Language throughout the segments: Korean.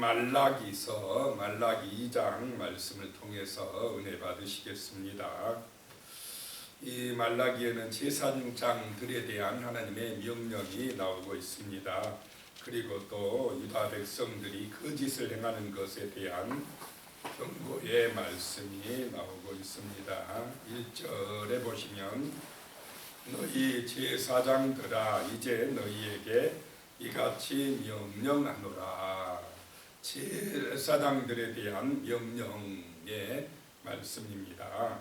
말라기서 말라기 2장 말씀을 통해서 은혜 받으시겠습니다. 이 말라기에는 제사장들에 대한 하나님의 명령이 나오고 있습니다. 그리고 또 유다 백성들이 거짓을 행하는 것에 대한 경고의 말씀이 나오고 있습니다. 1절에 보시면 너희 제사장들아 이제 너희에게 이같이 명령하노라. 제사장들에 대한 명령의 말씀입니다.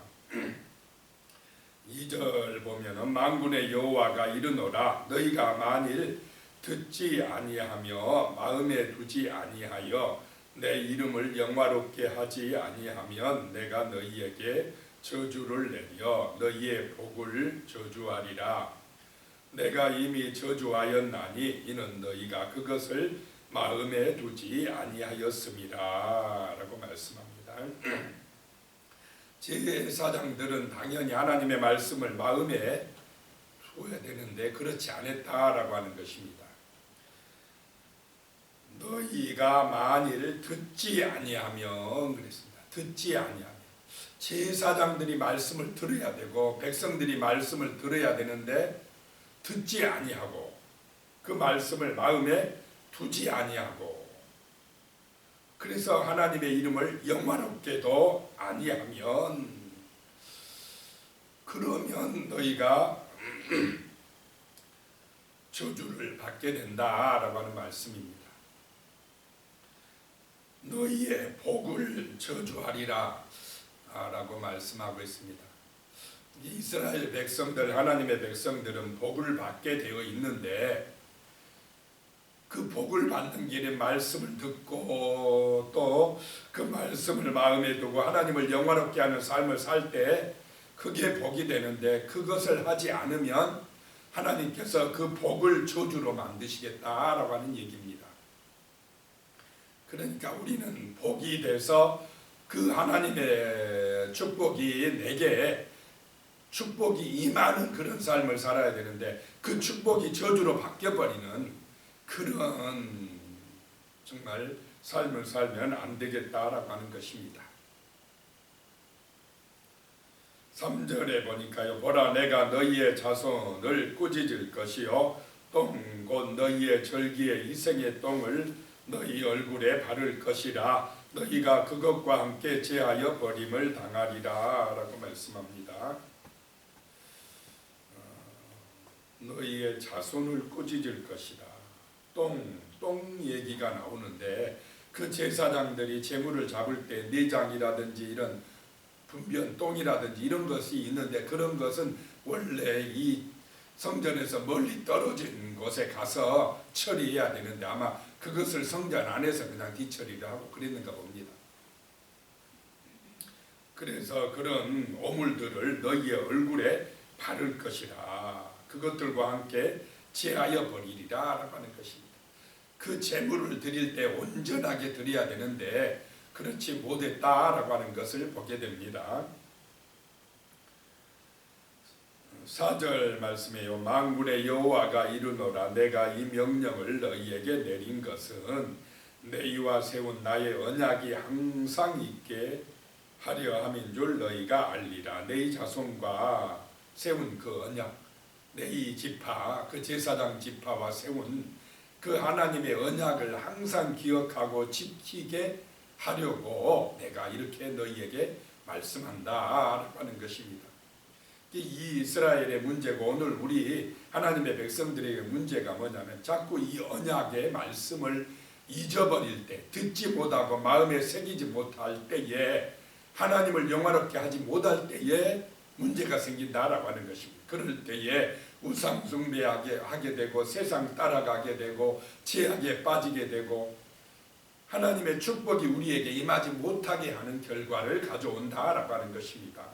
2절 보면은 만군의 여호와가 이르노라 너희가 만일 듣지 아니하며 마음에 두지 아니하여 내 이름을 영화롭게 하지 아니하면 내가 너희에게 저주를 내려 너희의 복을 저주하리라. 내가 이미 저주하였나니 이는 너희가 그것을 마음에 두지 아니하였음이라 라고 말씀합니다. 제사장들은 당연히 하나님의 말씀을 마음에 두어야 되는데 그렇지 않았다라고 하는 것입니다. 너희가 만일 듣지 아니하면 그랬습니다. 듣지 아니하면 제사장들이 말씀을 들어야 되고 백성들이 말씀을 들어야 되는데 듣지 아니하고 그 말씀을 마음에 두지 아니하고 그래서 하나님의 이름을 영화롭게도 아니하면 그러면 너희가 저주를 받게 된다라고 하는 말씀입니다. 너희의 복을 저주하리라 라고 말씀하고 있습니다. 이스라엘 백성들, 하나님의 백성들은 복을 받게 되어 있는데 그 복을 받는 길에 말씀을 듣고 또 그 말씀을 마음에 두고 하나님을 영화롭게 하는 삶을 살 때 그게 복이 되는데 그것을 하지 않으면 하나님께서 그 복을 저주로 만드시겠다라고 하는 얘기입니다. 그러니까 우리는 복이 돼서 그 하나님의 축복이 내게 축복이 임하는 그런 삶을 살아야 되는데 그 축복이 저주로 바뀌어버리는 그런 정말 삶을 살면 안 되겠다라고 하는 것입니다. 3절에 보니까요. 보라 내가 너희의 자손을 꾸짖을 것이요 똥 곧 너희의 절기의 이생의 똥을 너희 얼굴에 바를 것이라 너희가 그것과 함께 제하여 버림을 당하리라 라고 말씀합니다. 너희의 자손을 꾸짖을 것이다. 똥 얘기가 나오는데 그 제사장들이 제물을 잡을 때 내장이라든지 이런 분변 똥이라든지 이런 것이 있는데 그런 것은 원래 이 성전에서 멀리 떨어진 곳에 가서 처리해야 되는데 아마 그것을 성전 안에서 그냥 뒤처리를 하고 그랬는가 봅니다. 그래서 그런 오물들을 너희의 얼굴에 바를 것이라 그것들과 함께 제하여 버리리라 라고 하는 것입니다. 그 제물을 드릴 때 온전하게 드려야 되는데 그렇지 못했다라고 하는 것을 보게 됩니다. 4절 말씀에요. 만군의 여호와가 이르노라 내가 이 명령을 너희에게 내린 것은 너희와 세운 나의 언약이 항상 있게 하려 함인 줄 너희가 알리라. 너희 자손과 세운 그 언약 너희 지파 그 제사장 지파와 세운 그 하나님의 언약을 항상 기억하고 지키게 하려고 내가 이렇게 너희에게 말씀한다라고 하는 것입니다. 이 이스라엘의 문제고 오늘 우리 하나님의 백성들의 문제가 뭐냐면 자꾸 이 언약의 말씀을 잊어버릴 때 듣지 못하고 마음에 새기지 못할 때에 하나님을 영화롭게 하지 못할 때에 문제가 생긴다라고 하는 것입니다. 그럴 때에 우상 숭배하게 되고 세상 따라가게 되고 죄악에 빠지게 되고 하나님의 축복이 우리에게 임하지 못하게 하는 결과를 가져온다라고 하는 것입니다.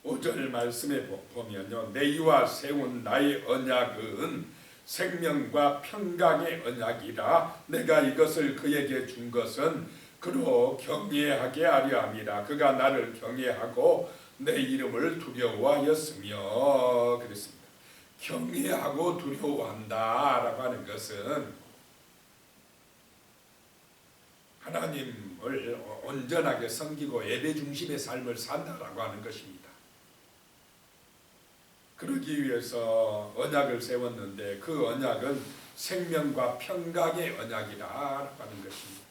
5절 말씀에 보면요. 너희와 세운 나의 언약은 생명과 평강의 언약이라 내가 이것을 그에게 준 것은 그로 경외하게 하려 함이라. 그가 나를 경외하고 내 이름을 두려워하였으며 그랬습니다. 경외하고 두려워한다라고 하는 것은 하나님을 온전하게 섬기고 예배 중심의 삶을 산다라고 하는 것입니다. 그러기 위해서 언약을 세웠는데 그 언약은 생명과 평강의 언약이라고 하는 것입니다.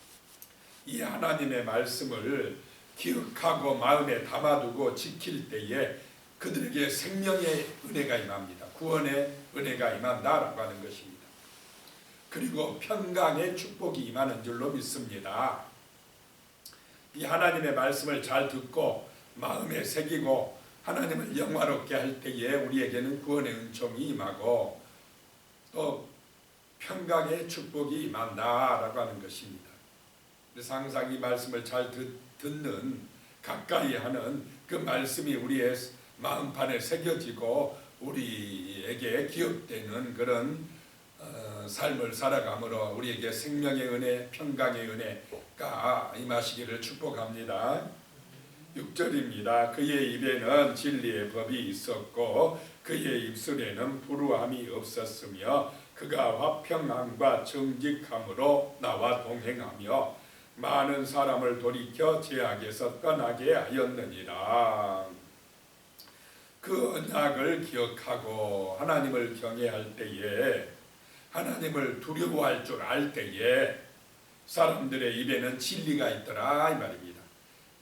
이 하나님의 말씀을 기억하고 마음에 담아두고 지킬 때에 그들에게 생명의 은혜가 임합니다. 구원의 은혜가 임한다라고 하는 것입니다. 그리고 평강의 축복이 임하는 줄로 믿습니다. 이 하나님의 말씀을 잘 듣고 마음에 새기고 하나님을 영화롭게 할 때에 우리에게는 구원의 은총이 임하고 또 평강의 축복이 임한다라고 하는 것입니다. 그래서 항상 이 말씀을 잘 듣는 가까이 하는 그 말씀이 우리의 마음판에 새겨지고 우리에게 기억되는 그런 삶을 살아감으로 우리에게 생명의 은혜, 평강의 은혜가 임하시기를 축복합니다. 6절입니다. 그의 입에는 진리의 법이 있었고 그의 입술에는 불우함이 없었으며 그가 화평함과 정직함으로 나와 동행하며 많은 사람을 돌이켜 죄악에서 떠나게 하였느니라. 그 언약을 기억하고 하나님을 경외할 때에 하나님을 두려워할 줄 알 때에 사람들의 입에는 진리가 있더라 이 말입니다.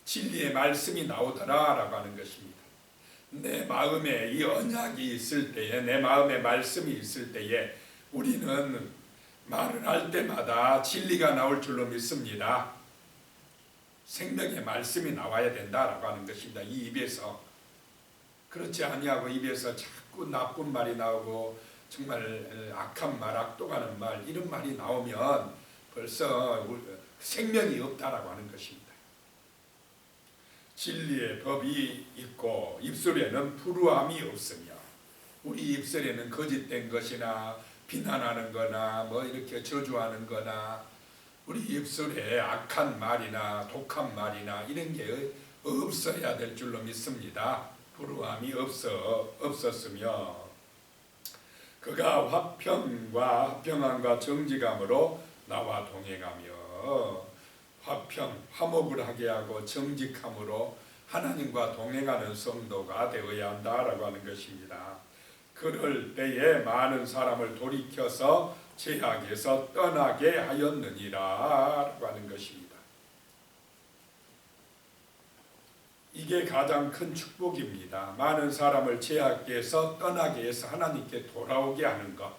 진리의 말씀이 나오더라라고 하는 것입니다. 내 마음에 이 언약이 있을 때에 내 마음에 말씀이 있을 때에 우리는 말을 할 때마다 진리가 나올 줄로 믿습니다. 생명의 말씀이 나와야 된다라고 하는 것입니다. 이 입에서. 그렇지 아니하고 입에서 자꾸 나쁜 말이 나오고 정말 악한 말, 악독하는 말 이런 말이 나오면 벌써 생명이 없다라고 하는 것입니다. 진리의 법이 있고 입술에는 불우함이 없으며 우리 입술에는 거짓된 것이나 비난하는 거나 뭐 이렇게 저주하는 거나 우리 입술에 악한 말이나 독한 말이나 이런 게 없어야 될 줄로 믿습니다. 불우함이 없었으며 그가 화평함과 정직함으로 나와 동행하며 화목을 하게 하고 정직함으로 하나님과 동행하는 성도가 되어야 한다라고 하는 것입니다. 그럴 때에 많은 사람을 돌이켜서 죄악에서 떠나게 하였느니라 라고 하는 것입니다. 이게 가장 큰 축복입니다. 많은 사람을 죄악에서 떠나게 해서 하나님께 돌아오게 하는 것,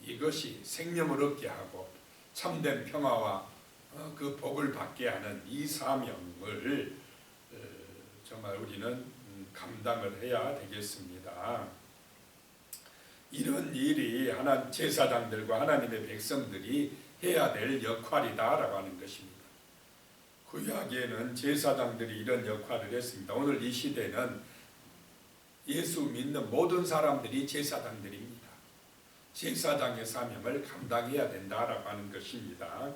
이것이 생명을 얻게 하고 참된 평화와 그 복을 받게 하는 이 사명을 정말 우리는 감당을 해야 되겠습니다. 이런 일이 제사장들과 하나님의 백성들이 해야 될 역할이다라고 하는 것입니다. 구약에는 제사장들이 이런 역할을 했습니다. 오늘 이 시대는 예수 믿는 모든 사람들이 제사장들입니다. 제사장의 사명을 감당해야 된다라고 하는 것입니다.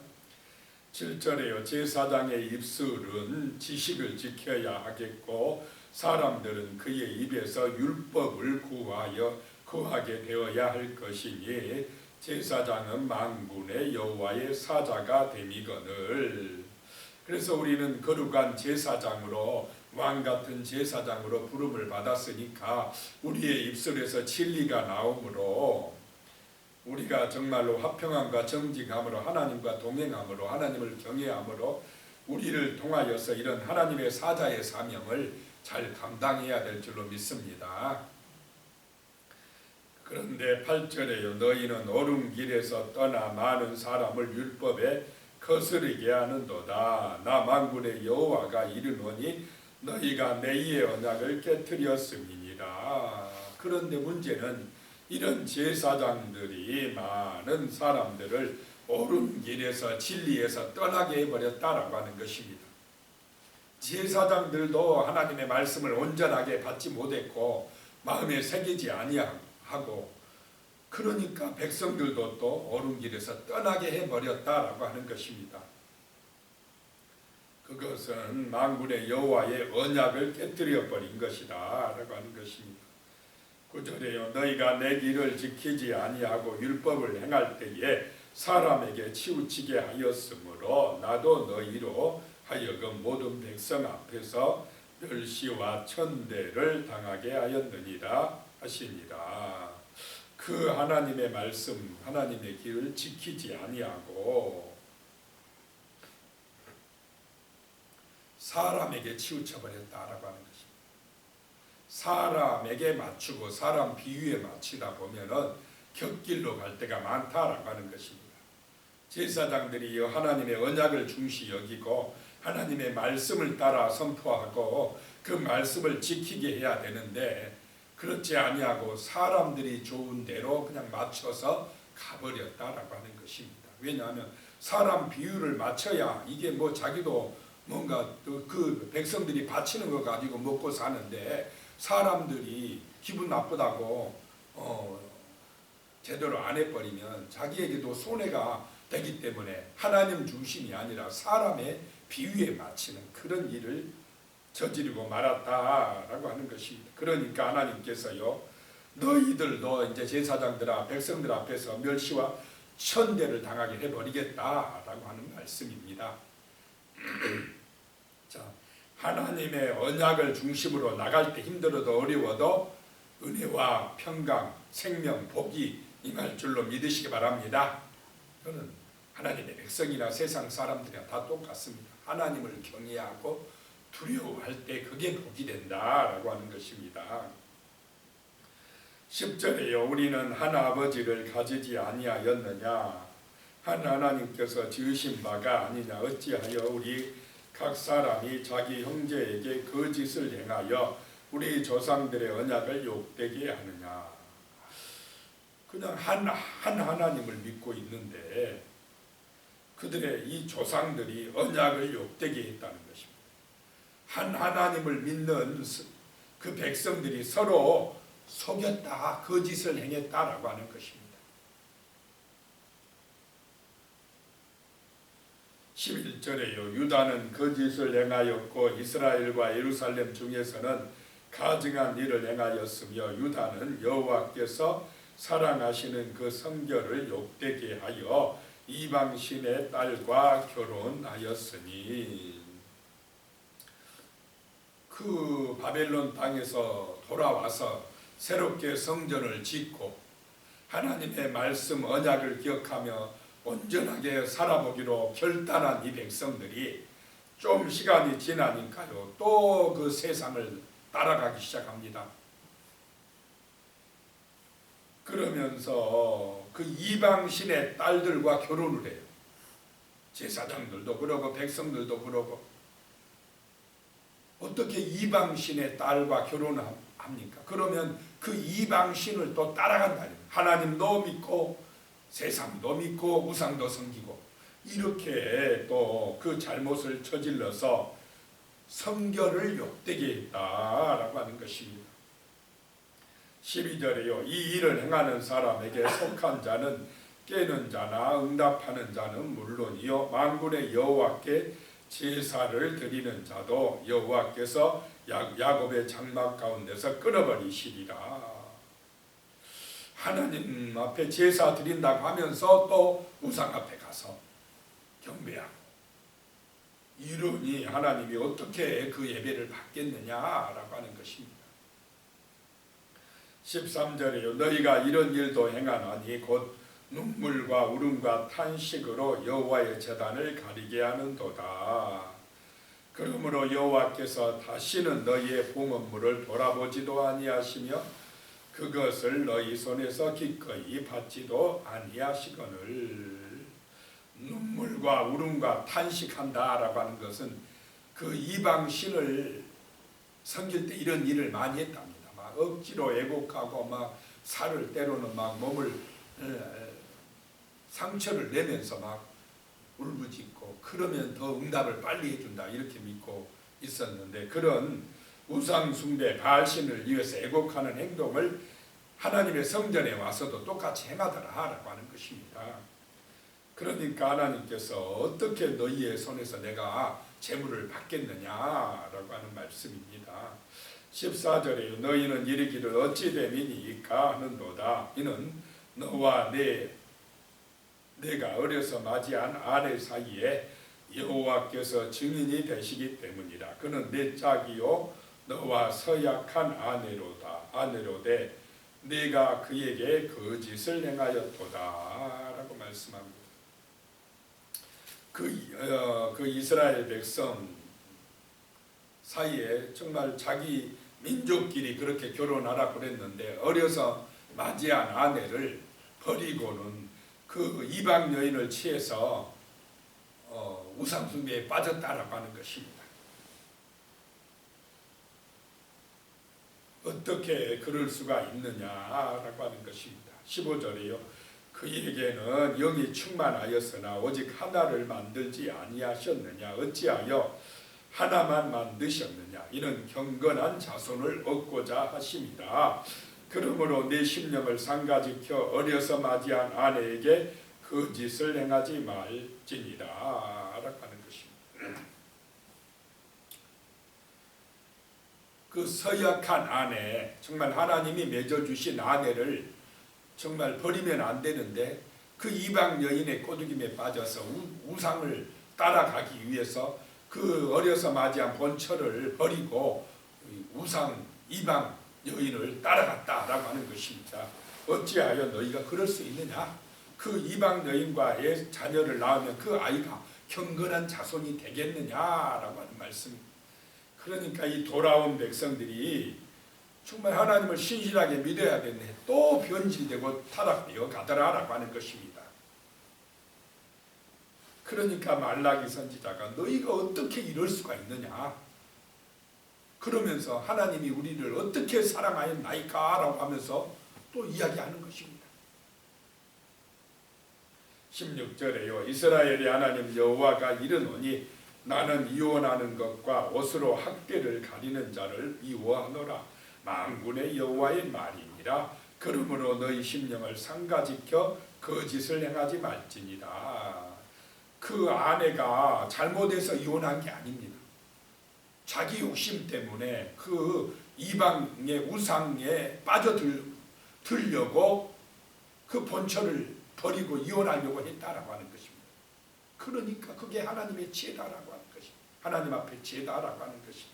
7절에요. 제사장의 입술은 지식을 지켜야 하겠고 사람들은 그의 입에서 율법을 구하게 되어야 할 것이니 제사장은 만군의 여호와의 사자가 됨이거늘. 그래서 우리는 거룩한 제사장으로 왕같은 제사장으로 부름을 받았으니까 우리의 입술에서 진리가 나오므로 우리가 정말로 화평함과 정직함으로 하나님과 동행함으로 하나님을 경외함으로 우리를 통하여서 이런 하나님의 사자의 사명을 잘 감당해야 될 줄로 믿습니다. 그런데 8절에요. 너희는 옳은 길에서 떠나 많은 사람을 율법에 거스르게 하는도다. 나 만군의 여호와가 이르노니 너희가 내 이의 언약을 깨뜨렸음이니라. 그런데 문제는 이런 제사장들이 많은 사람들을 옳은 길에서 진리에서 떠나게 해버렸다라고 하는 것입니다. 제사장들도 하나님의 말씀을 온전하게 받지 못했고 마음에 새기지 아니하고 그러니까 백성들도 또 옳은 길에서 떠나게 해버렸다라고 하는 것입니다. 그것은 만군의 여호와의 언약을 깨뜨려 버린 것이다 라고 하는 것입니다. 9절에요. 너희가 내 길을 지키지 아니하고 율법을 행할 때에 사람에게 치우치게 하였으므로 나도 너희로 하여금 모든 백성 앞에서 멸시와 천대를 당하게 하였느니라 하시니라. 그 하나님의 말씀, 하나님의 길을 지키지 아니하고 사람에게 치우쳐버렸다라고 하는 것입니다. 사람에게 맞추고 사람 비유에 맞추다 보면은 곁길로 갈 때가 많다라고 하는 것입니다. 제사장들이 하나님의 언약을 중시 여기고 하나님의 말씀을 따라 선포하고 그 말씀을 지키게 해야 되는데 그렇지 아니하고 사람들이 좋은 대로 그냥 맞춰서 가버렸다라고 하는 것입니다. 왜냐하면 사람 비유를 맞춰야 이게 뭐 자기도 뭔가 그 백성들이 바치는 거 가지고 먹고 사는데 사람들이 기분 나쁘다고 제대로 안 해버리면 자기에게도 손해가 되기 때문에 하나님 중심이 아니라 사람의 비유에 맞추는 그런 일을 저지르고 말았다라고 하는 것입니다. 그러니까 하나님께서요, 너희들도 이제 제사장들아 백성들 앞에서 멸시와 천대를 당하게 해버리겠다라고 하는 말씀입니다. 자, 하나님의 언약을 중심으로 나갈 때 힘들어도 어려워도 은혜와 평강, 생명, 복이 임할 줄로 믿으시기 바랍니다. 저는 하나님의 백성이나 세상 사람들이나 다 똑같습니다. 하나님을 경외하고 두려워할 때 그게 복이 된다라고 하는 것입니다. 10절에요. 우리는 한 아버지를 가지지 아니하였느냐? 한 하나님께서 지으신 바가 아니냐? 어찌하여 우리 각 사람이 자기 형제에게 거짓을 행하여 우리 조상들의 언약을 욕되게 하느냐? 그냥 한 하나님을 믿고 있는데 그들의 이 조상들이 언약을 욕되게 했다는 것입니다. 한 하나님을 믿는 그 백성들이 서로 속였다, 거짓을 행했다라고 하는 것입니다. 11절에요. 유다는 거짓을 행하였고 이스라엘과 예루살렘 중에서는 가증한 일을 행하였으며 유다는 여호와께서 사랑하시는 그 성결을 욕되게 하여 이방신의 딸과 결혼하였으니 그 바벨론 땅에서 돌아와서 새롭게 성전을 짓고 하나님의 말씀 언약을 기억하며 온전하게 살아보기로 결단한 이 백성들이 좀 시간이 지나니까요 또 그 세상을 따라가기 시작합니다. 그러면서 그 이방신의 딸들과 결혼을 해요. 제사장들도 그러고 백성들도 그러고. 어떻게 이방신의 딸과 결혼합니까? 그러면 그 이방신을 또 따라간다. 하나님도 믿고 세상도 믿고 우상도 섬기고 이렇게 또 그 잘못을 저질러서 성결을 욕되게 했다라고 하는 것입니다. 12절에요. 이 일을 행하는 사람에게 속한 자는 깨는 자나 응답하는 자는 물론이요 만군의 여호와께 제사를 드리는 자도 여호와께서 야곱의 장막 가운데서 끊어버리시리라. 하나님 앞에 제사 드린다고 하면서 또 우상 앞에 가서 경배하고 이러니 하나님이 어떻게 그 예배를 받겠느냐라고 하는 것입니다. 13절에요. 너희가 이런 일도 행하나니 곧 눈물과 울음과 탄식으로 여호와의 제단을 가리게 하는도다. 그러므로 여호와께서 다시는 너희의 봉헌물을 돌아보지도 아니하시며 그것을 너희 손에서 기꺼이 받지도 아니하시거늘. 눈물과 울음과 탄식한다라고 하는 것은 그 이방신을 섬길 때 이런 일을 많이 했답니다. 막 억지로 애곡하고 막 살을 때로는 막 몸을 상처를 내면서 막 울부짖고 그러면 더 응답을 빨리 해준다 이렇게 믿고 있었는데 그런 우상 숭배 바알신을 위해서 애곡하는 행동을 하나님의 성전에 와서도 똑같이 행하더라라고 하는 것입니다. 그러니까 하나님께서 어떻게 너희의 손에서 내가 재물을 받겠느냐라고 하는 말씀입니다. 14절에 너희는 이르기를 어찌 됨이니까 하는도다. 이는 너와 내 내가 어려서 맞이한 아내 사이에 여호와께서 증인이 되시기 때문이라. 그는 내 짝이요 너와 서약한 아내로되 내가 그에게 거짓을 행하였도다 라고 말씀합니다. 그 이스라엘 백성 사이에 정말 자기 민족끼리 그렇게 결혼하라고 그랬는데 어려서 맞이한 아내를 버리고는 그 이방 여인을 취해서 우상숭배에 빠졌다라고 하는 것입니다. 어떻게 그럴 수가 있느냐라고 하는 것입니다. 15절에요. 그에게는 영이 충만하였으나 오직 하나를 만들지 아니하셨느냐. 어찌하여 하나만 만드셨느냐. 이는 경건한 자손을 얻고자 하심이라. 그러므로 내 심령을 상가지켜 어려서 맞이한 아내에게 거짓을 행하지 말지니라 라고 하는 것입니다. 그 서약한 아내, 정말 하나님이 맺어주신 아내를 정말 버리면 안 되는데 그 이방 여인의 꼬드김에 빠져서 우상을 따라가기 위해서 그 어려서 맞이한 본처를 버리고 우상 이방 여인을 따라갔다라고 하는 것입니다. 어찌하여 너희가 그럴 수 있느냐? 그 이방 여인과의 자녀를 낳으면 그 아이가 경건한 자손이 되겠느냐라고 하는 말씀입니다. 그러니까 이 돌아온 백성들이 정말 하나님을 신실하게 믿어야 되는데 또 변질되고 타락되어 가더라라고 하는 것입니다. 그러니까 말라기 선지자가 너희가 어떻게 이럴 수가 있느냐? 그러면서 하나님이 우리를 어떻게 사랑하였나이까? 라고 하면서 또 이야기하는 것입니다. 16절에요. 이스라엘의 하나님 여호와가 이르노니 나는 이혼하는 것과 옷으로 학대를 가리는 자를 미워하노라. 만군의 여호와의 말이니라. 그러므로 너희 심령을 상가지켜 거짓을 행하지 말지니라. 그 아내가 잘못해서 이혼한 게 아닙니다. 자기 욕심 때문에 그 이방의 우상에 빠져들려고 그 본처를 버리고 이혼하려고 했다라고 하는 것입니다. 그러니까 그게 하나님의 죄다라고 하는 것입니다. 하나님 앞에 죄다라고 하는 것입니다.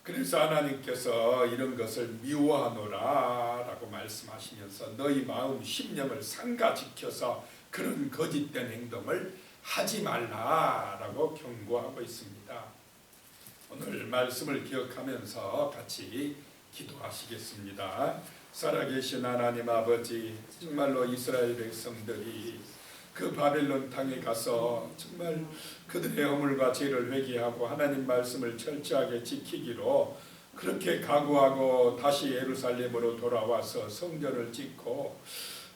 그래서 하나님께서 이런 것을 미워하노라 라고 말씀하시면서 너희 마음 심령을 상가지켜서 그런 거짓된 행동을 하지 말라라고 경고하고 있습니다. 오늘 말씀을 기억하면서 같이 기도하시겠습니다. 살아계신 하나님 아버지, 정말로 이스라엘 백성들이 그 바벨론 땅에 가서 정말 그들의 허물과 죄를 회개하고 하나님 말씀을 철저하게 지키기로 그렇게 각오하고 다시 예루살렘으로 돌아와서 성전을 짓고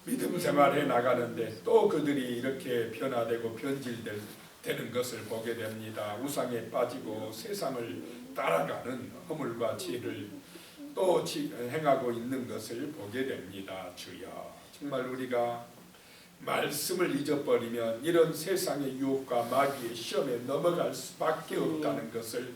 믿음 생활해 나가는데 또 그들이 이렇게 변화되고 변질되는 것을 보게 됩니다. 우상에 빠지고 세상을 따라가는 허물과 죄를 또 행하고 있는 것을 보게 됩니다. 주여, 정말 우리가 말씀을 잊어버리면 이런 세상의 유혹과 마귀의 시험에 넘어갈 수밖에 없다는 것을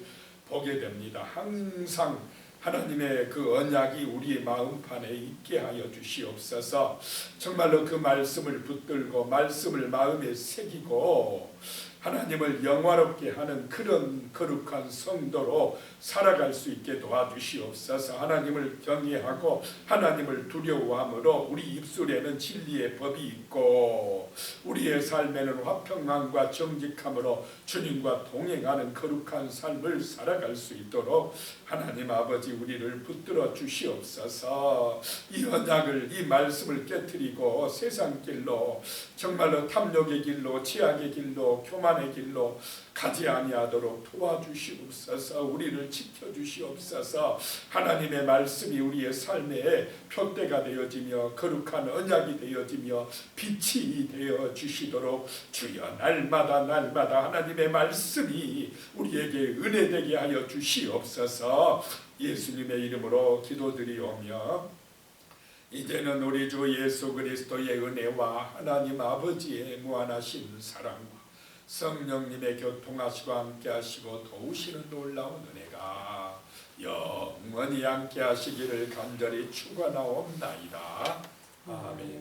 보게 됩니다. 항상 하나님의 그 언약이 우리의 마음판에 있게 하여 주시옵소서. 정말로 그 말씀을 붙들고 말씀을 마음에 새기고 하나님을 영화롭게 하는 그런 거룩한 성도로 살아갈 수 있게 도와주시옵소서. 하나님을 경외하고 하나님을 두려워함으로 우리 입술에는 진리의 법이 있고 우리의 삶에는 화평함과 정직함으로 주님과 동행하는 거룩한 삶을 살아갈 수 있도록 하나님 아버지 우리를 붙들어 주시옵소서. 이 언약을, 이 말씀을 깨트리고 세상 길로, 정말로 탐욕의 길로, 치악의 길로, 교만의 길로 가지 아니하도록 도와주시옵소서. 우리를 지켜주시옵소서. 하나님의 말씀이 우리의 삶에 표대가 되어지며 거룩한 언약이 되어지며 빛이 되어 주시도록 주여 날마다 하나님의 말씀이 우리에게 은혜되게 하여 주시옵소서. 예수님의 이름으로 기도드리오며 이제는 우리 주 예수 그리스도의 은혜와 하나님 아버지의 무한하신 사랑과 성령님의 교통하시고 함께하시고 도우시는 놀라운 은혜가 영원히 함께 하시기를 간절히 축원하옵나이다. 아멘.